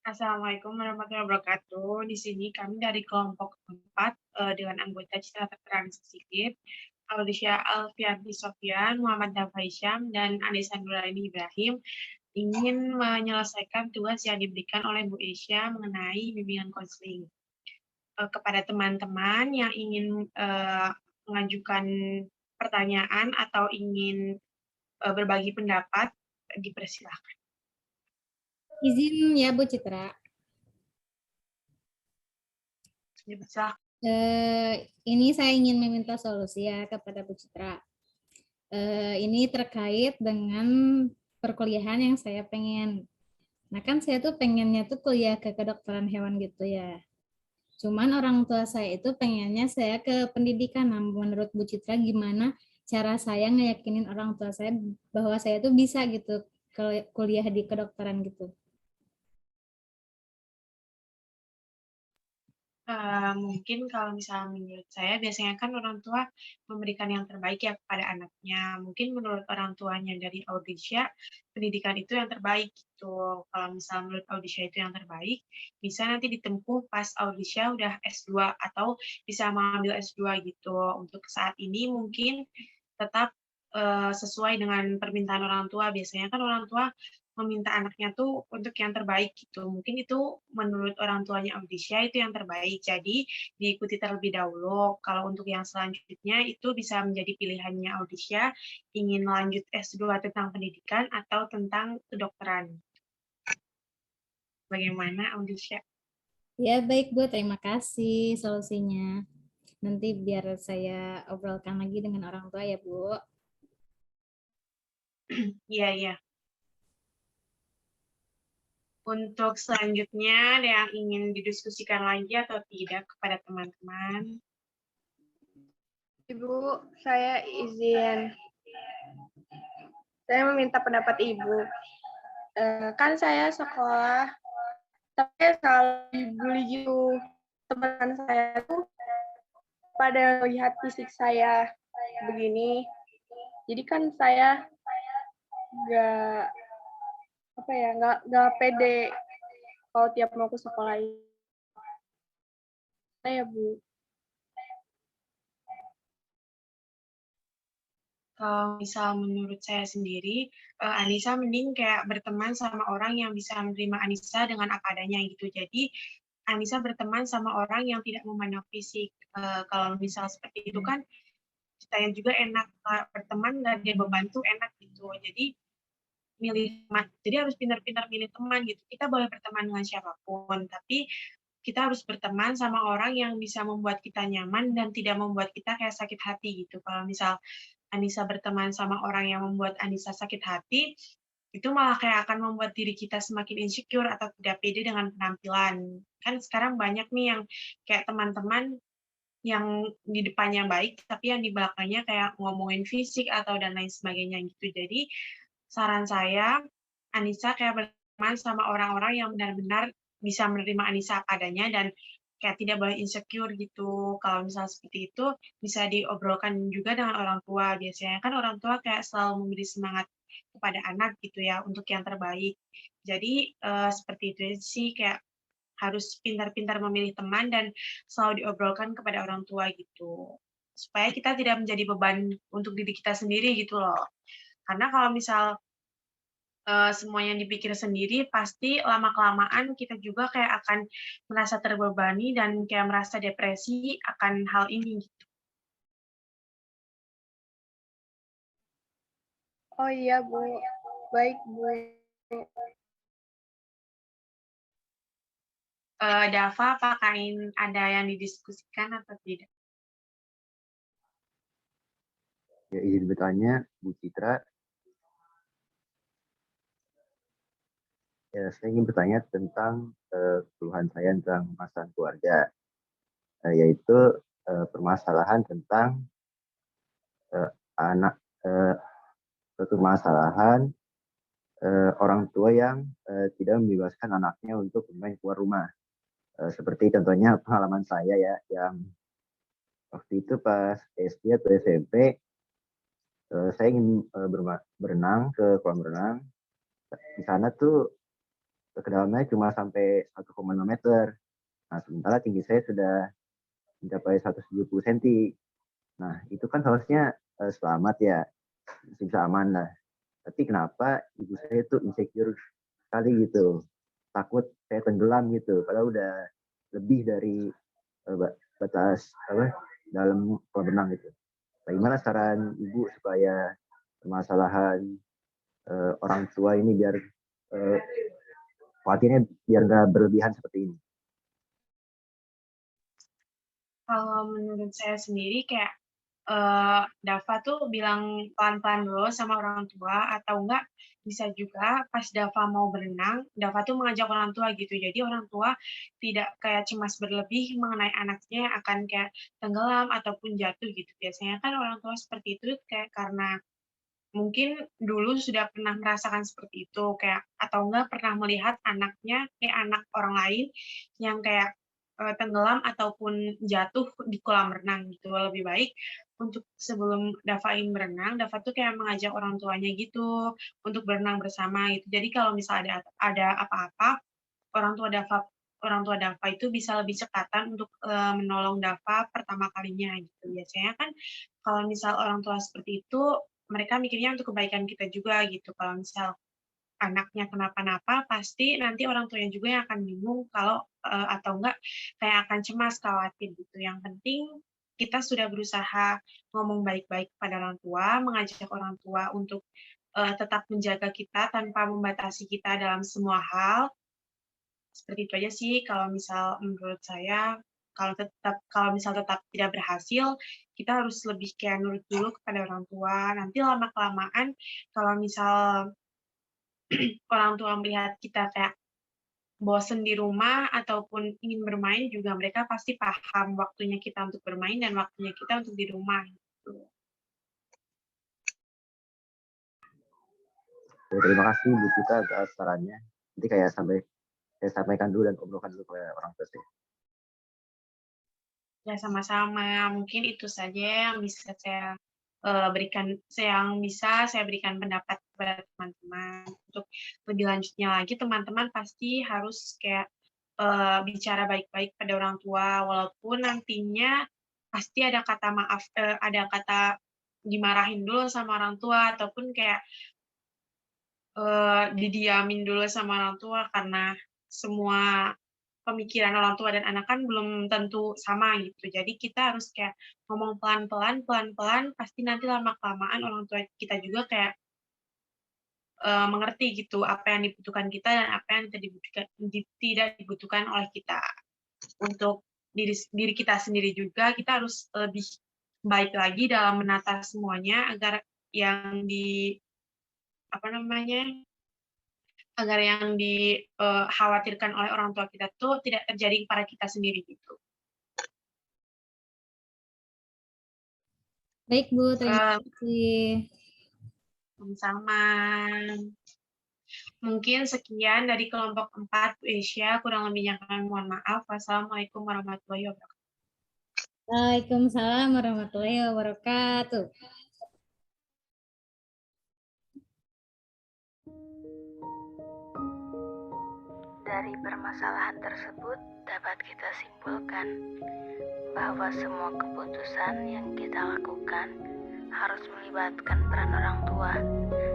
Assalamualaikum warahmatullahi wabarakatuh. Di sini kami dari kelompok 4 dengan anggota Citra Terang Sedikit, Aulisya Alfianti Sofyan, Muhammad Dafa Hisyam, dan Anissa Nuraini Ibrahim ingin menyelesaikan tugas yang diberikan oleh Bu Esya mengenai bimbingan konseling. Kepada teman-teman yang ingin mengajukan pertanyaan atau ingin berbagi pendapat, dipersilahkan. Izin ya Bu Citra. Ini saya ingin meminta solusi ya kepada Bu Citra. Ini terkait dengan perkuliahan yang saya pengen. Nah kan saya tuh pengennya tuh kuliah ke kedokteran hewan gitu ya. Cuman orang tua saya itu pengennya saya ke pendidikan. Nah, menurut Bu Citra gimana cara saya ngeyakinin orang tua saya bahwa saya tuh bisa gitu kuliah di kedokteran gitu. Mungkin kalau misalnya menurut saya, biasanya kan orang tua memberikan yang terbaik ya kepada anaknya. Mungkin menurut orang tuanya dari Audisya, pendidikan itu yang terbaik gitu. Kalau misalnya menurut Audisya itu yang terbaik, bisa nanti ditempuh pas Audisya udah S2 atau bisa mengambil S2 gitu. Untuk saat ini mungkin tetap sesuai dengan permintaan orang tua. Biasanya kan orang tua meminta anaknya tuh untuk yang terbaik gitu. Mungkin itu menurut orang tuanya Audisya itu yang terbaik. Jadi diikuti terlebih dahulu. Kalau untuk yang selanjutnya itu bisa menjadi pilihannya Audisya ingin lanjut S2 tentang pendidikan atau tentang kedokteran. Bagaimana Audisya? Ya baik Bu, terima kasih solusinya. Nanti biar saya obrolkan lagi dengan orang tua ya Bu. Iya, iya. Untuk selanjutnya, ada yang ingin didiskusikan lagi atau tidak kepada teman-teman? Ibu, saya izin. Saya meminta pendapat Ibu. Kan saya sekolah, tapi selalu dibully gitu. Teman saya tuh pada melihat fisik saya begini. Jadi kan saya nggak nggak pede kalau tiap mau ke sekolah ini. Saya Bu. Kalau misal menurut saya sendiri, Anissa mending kayak berteman sama orang yang bisa menerima Anissa dengan apa adanya gitu. Jadi Anissa berteman sama orang yang tidak memandang fisik. Kalau misal seperti itu kan saya juga enak berteman dan dia membantu enak gitu. Jadi milih teman. Jadi harus pintar-pintar milih teman gitu. Kita boleh berteman dengan siapapun, tapi kita harus berteman sama orang yang bisa membuat kita nyaman dan tidak membuat kita kayak sakit hati gitu. Kalau misal Anissa berteman sama orang yang membuat Anissa sakit hati, itu malah kayak akan membuat diri kita semakin insecure atau tidak pede dengan penampilan. Kan sekarang banyak nih yang kayak teman-teman yang di depannya baik, tapi yang di belakangnya kayak ngomongin fisik atau dan lain sebagainya gitu. Jadi saran saya, Anissa kayak berteman sama orang-orang yang benar-benar bisa menerima Anissa apa adanya dan kayak tidak boleh insecure gitu. Kalau misalnya seperti itu, bisa diobrolkan juga dengan orang tua. Biasanya kan orang tua kayak selalu memberi semangat kepada anak gitu ya, untuk yang terbaik. Jadi, seperti itu sih, kayak harus pintar-pintar memilih teman dan selalu diobrolkan kepada orang tua gitu. Supaya kita tidak menjadi beban untuk diri kita sendiri gitu loh. Karena kalau misal semuanya dipikir sendiri, pasti lama-kelamaan kita juga kayak akan merasa terbebani dan kayak merasa depresi akan hal ini gitu. Oh iya Bu, baik Bu. Dava, apakah ada yang didiskusikan atau tidak? Ya, izin bertanya, Bu Citra. Ya, saya ingin bertanya tentang keluhan saya tentang masalah keluarga, yaitu permasalahan tentang anak permasalahan orang tua yang tidak membebaskan anaknya untuk bermain keluar rumah. Seperti contohnya pengalaman saya ya, yang waktu itu pas SD atau SMP, saya ingin berenang ke kolam renang, di sana tuh kedalamannya cuma sampai 1,5 meter. Nah, sementara tinggi saya sudah mencapai 170 cm. Nah, itu kan harusnya selamat ya, bisa aman lah. Tapi kenapa ibu saya tuh insecure sekali gitu, takut saya tenggelam gitu, padahal udah lebih dari batas dalam kolam renang gitu. Bagaimana saran ibu supaya permasalahan orang tua ini biar khawatirnya biar nggak berlebihan seperti ini? Kalau menurut saya sendiri kayak Dava tuh bilang pelan-pelan dulu sama orang tua, atau enggak bisa juga pas Dava mau berenang, Dava tuh mengajak orang tua gitu. Jadi orang tua tidak kayak cemas berlebih mengenai anaknya akan kayak tenggelam ataupun jatuh gitu. Biasanya kan orang tua seperti itu kayak karena mungkin dulu sudah pernah merasakan seperti itu, kayak atau enggak pernah melihat anaknya, anak orang lain yang kayak tenggelam ataupun jatuh di kolam renang gitu. Lebih baik untuk sebelum Dava ingin berenang, Dava tuh kayak mengajak orang tuanya gitu untuk berenang bersama gitu. Jadi kalau misalnya ada apa-apa, orang tua Dava itu bisa lebih cekatan untuk menolong Dava pertama kalinya gitu. Biasanya kan kalau misal orang tua seperti itu, mereka mikirnya untuk kebaikan kita juga gitu. Kalau misal anaknya kenapa-napa, pasti nanti orang tuanya juga yang akan bingung kalau atau enggak kayak akan cemas, khawatir gitu. Yang penting kita sudah berusaha ngomong baik-baik pada orang tua, mengajak orang tua untuk tetap menjaga kita tanpa membatasi kita dalam semua hal. Seperti itu aja sih kalau misal menurut saya. Kalau misal tetap tidak berhasil, kita harus lebih kayak nurut dulu kepada orang tua. Nanti lama-kelamaan kalau misal orang tua melihat kita kayak bosen di rumah ataupun ingin bermain, juga mereka pasti paham waktunya kita untuk bermain dan waktunya kita untuk di rumah gitu. Terima kasih Bu Cita atas sarannya. Nanti kayak saya sampaikan dulu dan obrolkan dulu ke orang tua saya. Ya, sama-sama. Mungkin itu saja yang bisa saya berikan pendapat kepada teman-teman. Untuk lebih lanjutnya lagi, teman-teman pasti harus kayak bicara baik-baik pada orang tua, walaupun nantinya pasti ada kata maaf, ada kata dimarahin dulu sama orang tua, ataupun kayak didiamin dulu sama orang tua, karena semua pemikiran orang tua dan anak kan belum tentu sama gitu. Jadi kita harus kayak ngomong pelan-pelan, pasti nanti lama-kelamaan orang tua kita juga kayak mengerti gitu apa yang dibutuhkan kita dan apa yang tidak dibutuhkan oleh kita. Untuk diri kita sendiri juga, kita harus lebih baik lagi dalam menata semuanya agar yang dikhawatirkan oleh orang tua kita tuh tidak terjadi pada kita sendiri gitu. Baik Bu, terima kasih. Sama. Mungkin sekian dari kelompok 4 Bu Esya, kurang lebihnya kami mohon maaf. Wassalamualaikum warahmatullahi wabarakatuh. Waalaikumsalam warahmatullahi wabarakatuh. Dari permasalahan tersebut dapat kita simpulkan bahwa semua keputusan yang kita lakukan harus melibatkan peran orang tua,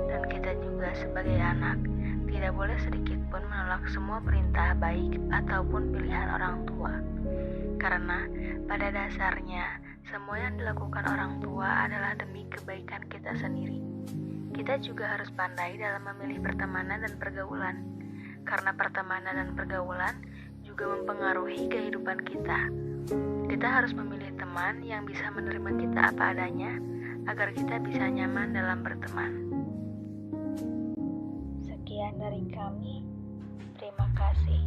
dan kita juga sebagai anak tidak boleh sedikit pun menolak semua perintah baik ataupun pilihan orang tua. Karena pada dasarnya semua yang dilakukan orang tua adalah demi kebaikan kita sendiri. Kita juga harus pandai dalam memilih pertemanan dan pergaulan, karena pertemanan dan pergaulan juga mempengaruhi kehidupan kita. Kita harus memilih teman yang bisa menerima kita apa adanya, agar kita bisa nyaman dalam berteman. Sekian dari kami, terima kasih.